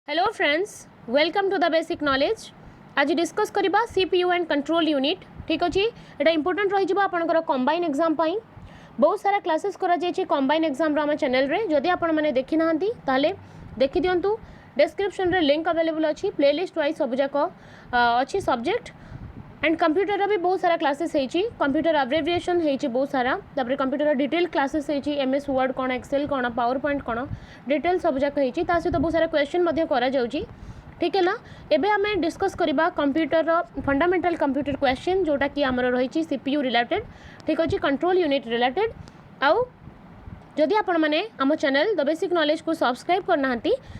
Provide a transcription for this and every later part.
Hello friends, welcome to the basic knowledge. आज discuss करबा CPU and control unit. ठीक अच्छे, एटा इंपोर्टेंट रही आपंकर कंबाइन एग्जाम पाई बहुत सारा क्लासेस करा जायछि कंबाइन एग्जाम आम चैनल रे। जदि आपण मैंने देखी ना ताले देखि दियंतु, डिस्क्रिप्शन रे लिंक अवेलेबल अच्छी, प्लेलिस्ट वाइज सब जाक अच्छी सब्जेक्ट एंड कंप्यूटर भी बहुत सारा क्लासेस होती। कंप्यूटर अब्रेविएशन होती बहुत सारा, तापर कंप्यूटर डिटेल क्लासेस होती, एमएस वर्ड कौन, एक्सेल कौन, पावर पॉइंट कौन, डिटेल सब जाक होती। सहित बहुत सारा क्वेश्चन करा जाउची। ठीक है ना, एबे आमे डिस्कस करबा कंप्यूटर फंडामेंटल कंप्यूटर क्वेश्चन जोटा कि आमर रही सीपीयू रिलेटेड। ठीक अच्छे, कंट्रोल यूनिट रिलेटेड। आउ जदि आपण मैंने आम चैनल द बेसिक नॉलेज को सब्सक्राइब करना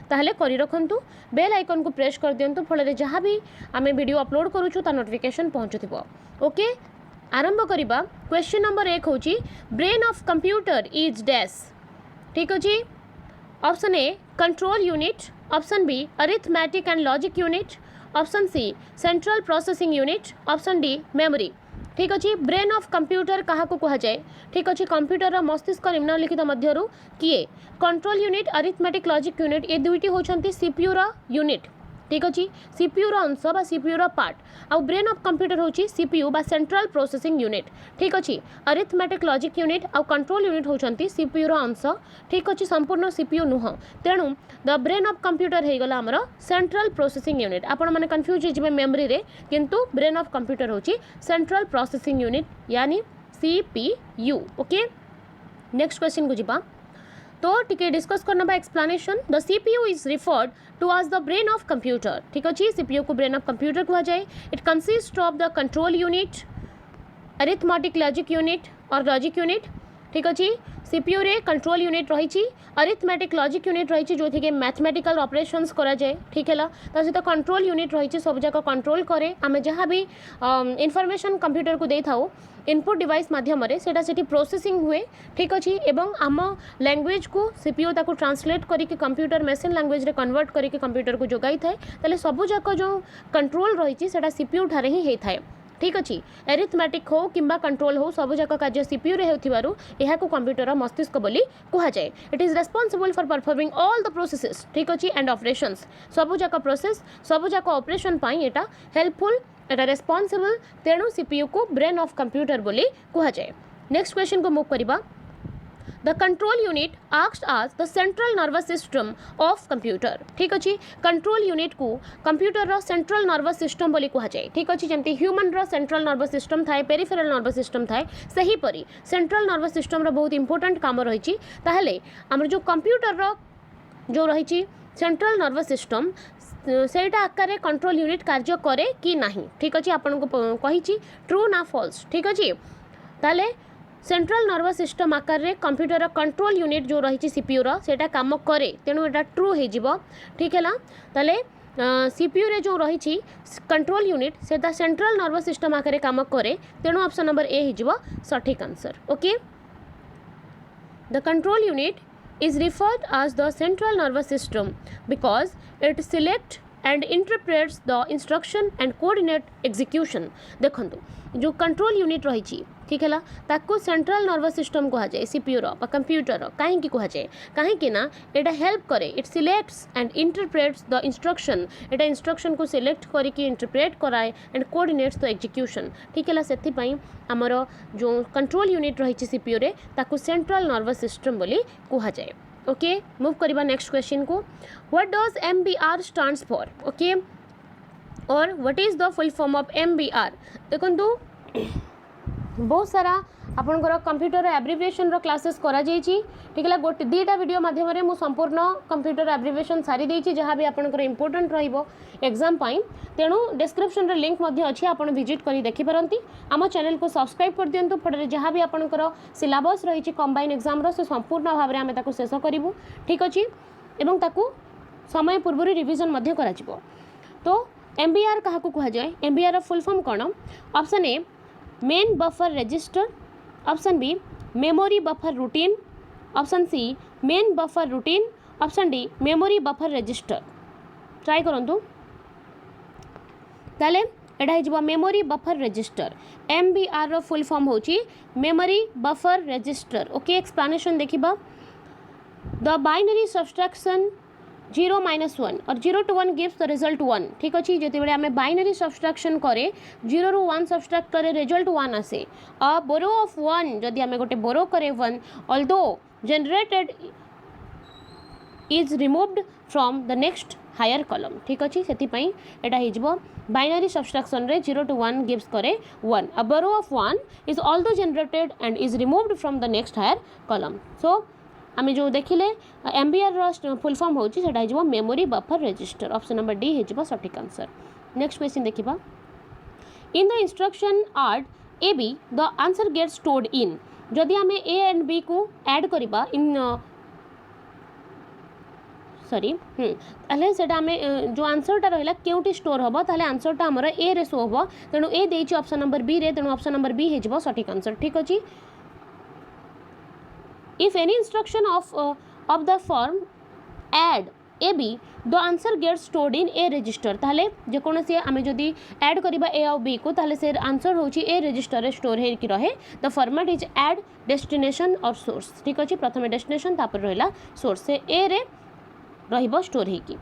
ताहले करी रखंतु, बेल आइकन को प्रेस कर दियंतु, फल जहाँ भी आमे वीडियो अपलोड करूछु ता नोटिफिकेशन पहुँचुथिबो। ओके, आरंभ करिबा। क्वेश्चन नंबर 1 होची brain of computer is dash. ठीक अछि, option A control unit, option B arithmetic and logic unit, option C central processing unit, option D memory. ठीक अच्छे, ब्रेन ऑफ कंप्यूटर क्या कह जाए। ठीक अच्छे, कंप्यूटर मस्तिष्क निम्नलिखित मध्यरु किए control unit, arithmetic logic unit, ये दुईटी होती सीपीयू यूनिट। ठीक अच्छे, सीपीयू अंश बा सीपीयू पार्ट। आउ ब्रेन ऑफ कंप्यूटर होची सीपीयू बा सेंट्रल प्रोसेसिंग यूनिट। ठीक अच्छे, अरिथमेटिक लॉजिक यूनिट आउ कंट्रोल यूनिट होती सीपीयू अंश। ठीक अच्छे, संपूर्ण सीपीयू नुह, तेणु द ब्रेन ऑफ कंप्यूटर हो गला आमर सेंट्रल प्रोसेसिंग यूनिट। आपण मैंने कन्फ्यूज हो मेमोरी रे, किंतु ब्रेन ऑफ कंप्यूटर होची सेंट्रल प्रोसेसिंग यूनिट यानी सीपीयू। ओके, नेक्स्ट क्वेश्चन को जीवा। तो टिके डिस्कस करना बा explanation. The CPU is referred to as the brain of computer. ठीक अच्छे, सीपीयू को ब्रेन ऑफ कंप्यूटर कहा जाए। It consist of the control unit, arithmetic logic unit और लॉजिक यूनिट। ठीक अच्छे, सीपीयू रे कंट्रोल यूनिट रही, अरिथमेटिक लॉजिक यूनिट रही जो थी मैथमेटिकल ऑपरेशंस करा जाए। ठीक है, सहित कंट्रोल यूनिट रही सब जाक कंट्रोल करे आम जहाँ भी इनफॉरमेशन कंप्यूटर को दे था इनपुट डिवाइस माध्यम से प्रोसेसिंग हुए। ठीक अच्छे, एवं आम लैंग्वेज को सीपीयू ताको ट्रांसलेट करके कंप्यूटर मशीन लैंग्वेज रे कन्वर्ट करके कंप्यूटर को जोगाई थाए। ताले सब जाक जो कंट्रोल रही सीपीयू ठारे ही होता है। ठीक अच्छे, एरिथमेटिक हो कि कंट्रोल हो सब जाक कार्य सीपीयू रे होथिबारु एहाको कंप्यूटर मस्तिष्क बोली कहा जाए। It is responsible for performing all the processes. ठीक अच्छे, एंड ऑपरेशंस सब जाक प्रोसेस सब जाक ऑपरेशन पाई एटा हेल्पफुल, एटा रेस्पॉन्सिबल, तेणु सीपीयू को ब्रेन ऑफ कंप्यूटर बोली कहा जाए। नेक्स्ट क्वेश्चन को मूव करिबा। द कंट्रोल यूनिट आक्ट आज the central nervous system of computer. ठीक अच्छे, कंट्रोल यूनिट को कंप्यूटर रो सेंट्रल नर्वस सिस्टम बोली कहा जाए। ठीक अच्छे, जमती ह्यूमन रो सेंट्रल नर्वस सिस्टम थाए, पेरिफेरल नर्वस सिस्टम थाए, सही परी सेंट्रल नर्वस सिस्टम रो बहुत इंपोर्टेंट काम रही। ताहले हमर जो कंप्यूटर रो जो रही सेंट्रल नर्वस सिस्टम सेटा आकार कंट्रोल यूनिट कार्य करे कि नहीं। ठीक अच्छे, आपन को कही ट्रू ना फॉल्स। ठीक अच्छे, ताले सेंट्रल नर्वस सिस्टम आकार रे कंप्यूटर कंट्रोल यूनिट जो रही सीपीयू रो सेटा काम करे, तेणु एटा ट्रू हो जिवो। ठीक है, ताले सीपीयू रे जो रही कंट्रोल यूनिट सेटा सेंट्रल नर्वस सिस्टम आकार काम करे, तेणु ऑप्शन नंबर ए हो जिवो सठिक answer. Okay, the control unit is referred as the central nervous system because it selects and interprets the instruction and coordinate execution। देखंतु जो कंट्रोल यूनिट रही, ठीक है, ताको सेंट्रल नर्वस सिस्टम कहा जाए सीपीयू रो कंप्यूटर रो। कहीं कहा जाए कहीं ना एटा हेल्प करे, it selects and interprets the instruction, Etah instruction को सिलेक्ट करके इंटरप्रेट कराए एंड कोऑर्डिनेट्स द एग्जीक्यूशन। ठीक है, से आमर जो कंट्रोल यूनिट रही सीपीयू रे ताको सेंट्रल नर्वस सिस्टम बोली कहा जाए। ओके, मूव करबा नेक्स्ट क्वेश्चन को। What does MBR stands for. Okay, और what is the full form of MBR. देखंतु बहुत सारा आपनकर कंप्यूटर एब्रिविएशन रो क्लासेस करा जायछि। ठीक है, गोटे दीटा वीडियो माध्यम रे मु संपूर्ण कंप्यूटर एब्रिविएशन सारी देछि जहाँ भी आपनकर इंपोर्टेंट रहिबो एग्जाम पाई। तेणु डिस्क्रिप्शन रे लिंक मध्ये अछि, आपण विजिट करी देखि परंती। आम चैनल को सब्सक्राइब कर दियंतु, फटरे जहाँ भी आपनकर सिलेबस रही कंबाइन एग्जाम रो से संपूर्ण भाव में आम ताको शेष करिवु। ठीक अछि, एवं ताको समय पूर्व रिविजन मध्ये करा जिवो। तो एमबीआर काहाकू कहा जाए, एमबीआर रो फुल फॉर्म कोन। Option A main buffer register, option B memory buffer routine, option C main buffer routine, option D memory buffer register. Try करंतु, ताले एटा हिजबो मेमोरी बफर रजिस्टर। एमबीआर रो फुल फॉर्म होची memory buffer register. Okay, explanation देखिबा। The binary subtraction 0 - 1 और 0 to 1 gives the result 1 ठीक अच्छे जिते बड़े आम बाइनरी सब्सट्रैक्शन करे 0 ରୁ 1 सब्सट्रैक्ट करे रिजल्ट 1 आसे अ बोरो ऑफ 1 जदि आम गोटे बोरो करे 1 although generated is removed from the next higher column ठीक अच्छे से एटा हो बाइनरी सब्सट्रैक्शन रे 0 to 1 गिव्स करे 1 a borrow of 1 is although generated and is removed from the next higher column so आम जो देखिले एमबीआर फुल फॉर्म होता memory buffer register option number D हो सठिक आंसर नेक्स्ट क्वेश्चन देखा in the instruction add A B the answer get stored in जदि आम A and B को ऐड करवा इन सॉरी ताले सेटा आम जो आंसरटा रहा क्योंटी स्टोर हम ताले आंसरटा आमर ए रे शो हम तेणु ए देछि ऑप्शन नंबर बी रे तेणु ऑप्शन नंबर बी हो सठिक आंसर ठीक अच्छे if any instruction of the form add a b the answer gets stored in a register ताले जेकोसी आम जदि ऐड करवा ए और बी को ताले से आंसर होची ए रजिस्टर रे स्टोर हो रहे the format is add destination और सोर्स ठीक अच्छे प्रथम डेस्टिनेशन तापर रहा सोर्स से ए रे रहिबो स्टोर होगी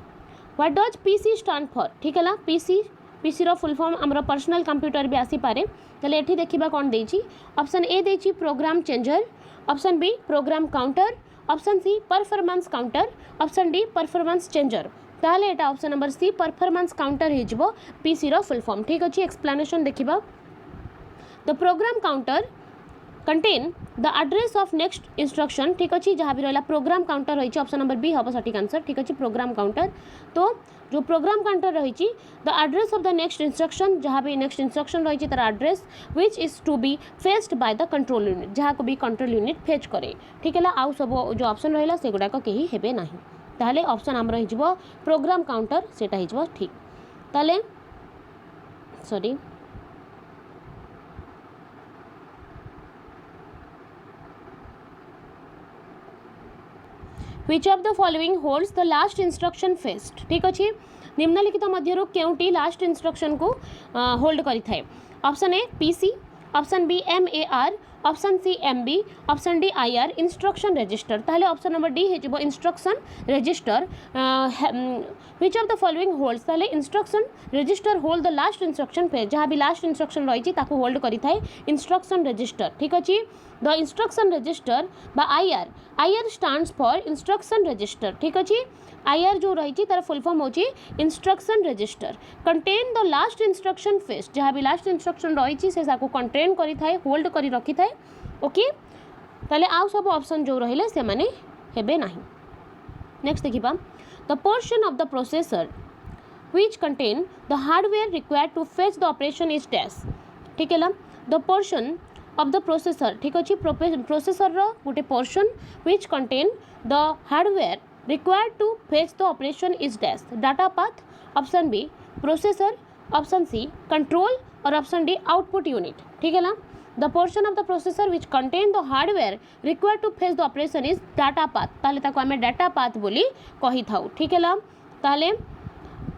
what does PC stand for ठीक है पीसी रो फुल फॉर्म आमर पर्सनल कंप्यूटर भी आसी पारे ताले एठी देखिबा कोन देछि ऑप्शन ए देछि program changer option B program counter option C performance counter option D performance changer ताले एटा option number C performance counter हो पीसी रो फुल फॉर्म ठीक अच्छे एक्सप्लेनेशन देखिबा the program counter contain the address of next instruction ठीक अच्छे जहाँ भी रहा प्रोग्राम काउंटर रही ऑप्शन नंबर बी हम सठिक आंसर ठीक अच्छे प्रोग्राम काउंटर तो जो प्रोग्राम काउंटर रही the address of the next instruction जहाँ भी नेक्स्ट इंस्ट्रक्शन रही तार address which is to be fetched by the control unit जहाँ को भी कंट्रोल यूनिट फेच करे ठीक है आउ सब जो ऑप्शन रहा से गुड़ाक कहीं हेबे नहीं ताहले ऑप्शन आम रही प्रोग्राम काउंटर सेटा हो ठीक ताले sorry which of the following holds the last instruction first ठीक अच्छे निम्नलिखित मध्यरु केउटी लास्ट इंस्ट्रक्शन को होल्ड करि थाए option A PC option B MAR option C MB option D IR instruction register ताहले ऑप्शन नंबर डी हेजिबो instruction register which of the following holds ताहले instruction register hold the last instruction page जहाँ भी last instruction रही ताको hold करि थाए instruction register ठीक अच्छे द इंस्ट्रक्शन रजिस्टर बा IR IR stands for instruction register ठीक अच्छे आईआर जो रही तार फुल फॉर्म होची instruction register contain the last instruction fest जहाँ भी लास्ट इंस्ट्रक्शन रही से कंटेन करि थाए होल्ड करि रखि थाए ओके ताले आउ सब ऑप्शन जो रहिले से माने हेबे नाही नेक्स्ट देखिबा the portion of the processor which contain the hardware required to fetch the operation is dash ठीक है the portion of the processor ठीक अच्छे प्रोसेसर रो गोटे portion which contain the hardware required to fetch the operation is dash data path option B processor option C control और option D output unit ठीक है the portion of the processor which contain the hardware required to fetch the operation is data path ताले ताको आमे data path बोली कहि थाउ ठीक है ताले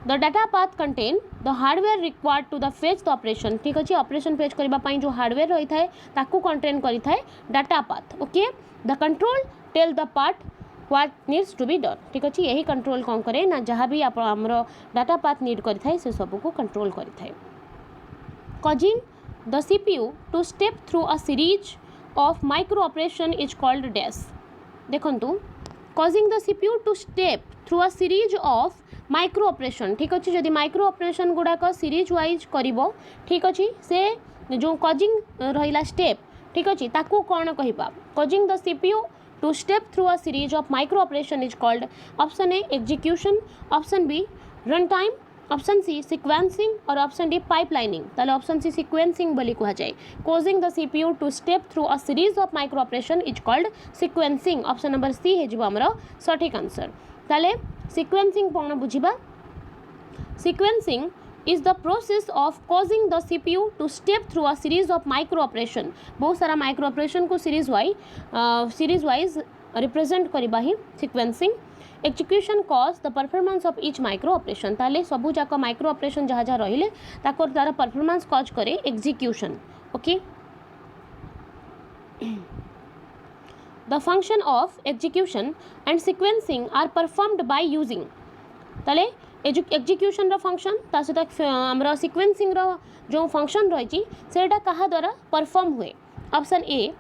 the data path contain the hardware required to the fetch the operation ठीक अच्छे ऑपरेशन फेच करने जो हार्डवेयर रही है ताकू कंटेन करि थाए data path okay the control tell the part what needs to be done ठीक अच्छे यही कंट्रोल कौन करे ना जहाँ भी आमर डाटा पाथ नीड करि थाए से सब को कंट्रोल करि थाए causing the CPU to step through a series of micro operation is called dash देखंतु causing the CPU to step through a series of micro operation ठीक अच्छे जदि माइक्रो ऑपरेशन गुड़ाक सीरीज वाइज करिवो ठीक अच्छे से जो कॉजिंग रहिला स्टेप ठीक अच्छे ताकू कौन कहबा causing the CPU to step through a series of micro operation is called option A execution option B run time option C sequencing और ऑप्शन डी पाइपलाइनिंग ताले ऑप्शन सी सिक्वेंसिंग बोली कहा जाए causing the CPU to step through a series of micro operation is called sequencing option number C हेजिबो हमरो सठिक answer ताले sequencing कौन बुझिबा sequencing is the process of causing the CPU to step through a series of micro operation बहुत सारा micro operation को series wise represent करबा ही sequencing execution cause the performance of each micro operation ताले सबू जाक माइक्रो ऑपरेशन जहाँ जहाँ रहिले ताकर तार परफॉर्मेंस कॉज करे execution okay the function of execution and sequencing are performed by using ताले एग्जीक्यूशन रो फंक्शन ता सहित हमर सिक्वेंसिंग रो जो फंक्शन रही सेटा कहा द्वारा परफॉर्म हुए option A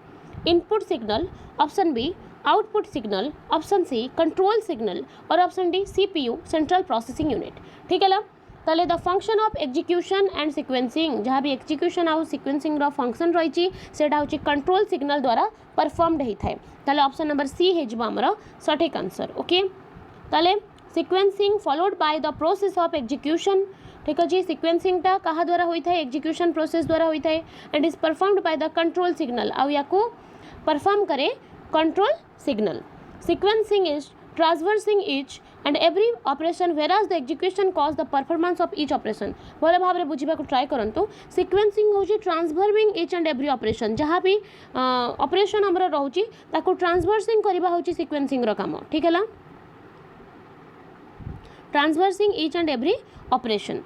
input signal option B output signal option C control signal और option D CPU central processing unit ठीक है ताले the function of execution and sequencing जहाँ भी एग्जीक्यूशन आउ सिक्वेंसिंग रो फंक्शन रही सेटा होची कंट्रोल सिग्नल द्वारा परफॉर्मड होता है ताले ऑप्शन नंबर सी है हमर सठिक आंसर ओके ताले sequencing followed by the process of execution ठीक अच्छे सिक्वेंसिंग टा कहा द्वारा होता है एग्जीक्यूशन प्रोसेस द्वारा होता है and is performed by the control signal आउ या को परफॉर्म करे control signal sequencing is transversing each and every operation whereas the execution cause the performance of each operation भल भाव में बुझा ट्राए करंतु सिक्वेंसिंग होची transforming each and every operation जहाँ भी ऑपरेशन हमर रहउची ताको ट्रांसवर्सिंग करबा होची सिक्वेंसिंग रो काम ठीक है traversing each and every operation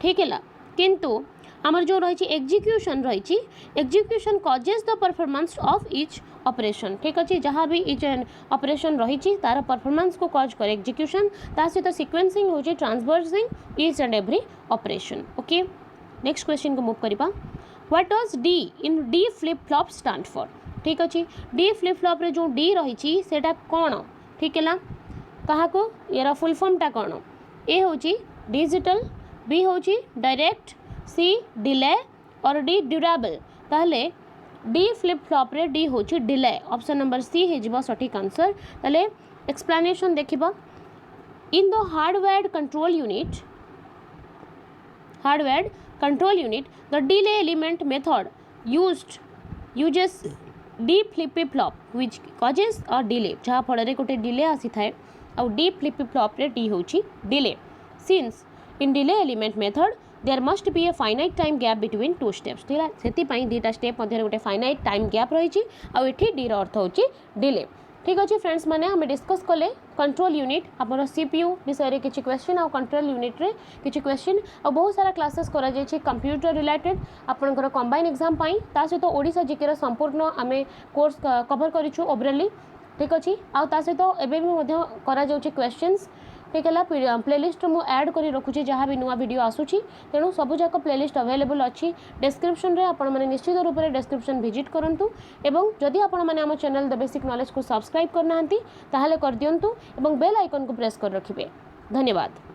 ठीक है किंतु आमर जो रही एग्जीक्यूशन रही execution causes the performance of each operation ठीक अच्छे जहाँ भी ईच एंड ऑपरेशन रही तार परफॉर्मेंस को कॉज करे एग्जीक्यूशन ता सहित सिक्वेंसिंग होची transversing each and every operation okay next question को मूव करबा what does D in D flip flop stand for ठीक अच्छे डी फ्लिप फ्लॉप रे जो डी रही सेटा कौन ठीक है कहा को यार फुल फॉर्म टा कौन ए होची डिजिटल बी होची डायरेक्ट सी डिले और डी ड्यूरेबल ताहले डी फ्लिप फ्लॉप रे डी होची डिले ऑप्शन नंबर सी है जीवा सठिक आंसर ताहले एक्सप्लेनेशन देखिबा in the hardware control unit the delay element method uses D flip flop which causes a delay जहाँ फल रे गोटे डिले आसी थाए आउ डी फ्लिप फ्लॉप रे डी होची delay since in delay element method there must be a finite time gap between two steps ठीक है दुईटा स्टेप मध्य गोटे फाइनाइट टाइम गैप रही आठी डी अर्थ होची डिले ठीक अच्छे फ्रेंड्स मैंने आम डिस्कस कले कंट्रोल यूनिट आपर सीपीयू विषय में किसी क्वेश्चन आ कंट्रोल यूनिट रे किसी क्वेश्चन आ बहुत सारा क्लासेस करा जायछि कंप्यूटर रिलेटेड आपनकर कंबाइन एग्जाम पाई ता सहित ओडिशा जीके संपूर्ण आमे कोर्स कवर करिछु ओवरऑली ठीक अच्छे आ ता सहित एबे भी मध्य करा जाउछि क्वेश्चंस ठीक है प्लेलिस्ट मु ऐड करी रखुची जहाँ भी नुआ वीडियो आसूची तेणु सबूक प्लेलिस्ट अवेलेबल अच्छी डिस्क्रिप्शन रे आपण माने निश्चित रूप से डिस्क्रिप्शन विजिट करंतु एवं जदि आपण माने आम चैनल द बेसिक नॉलेज को सब्सक्राइब करना ताहले कर दियंतु एवं बेल आइकन को प्रेस कर रखिबे धन्यवाद।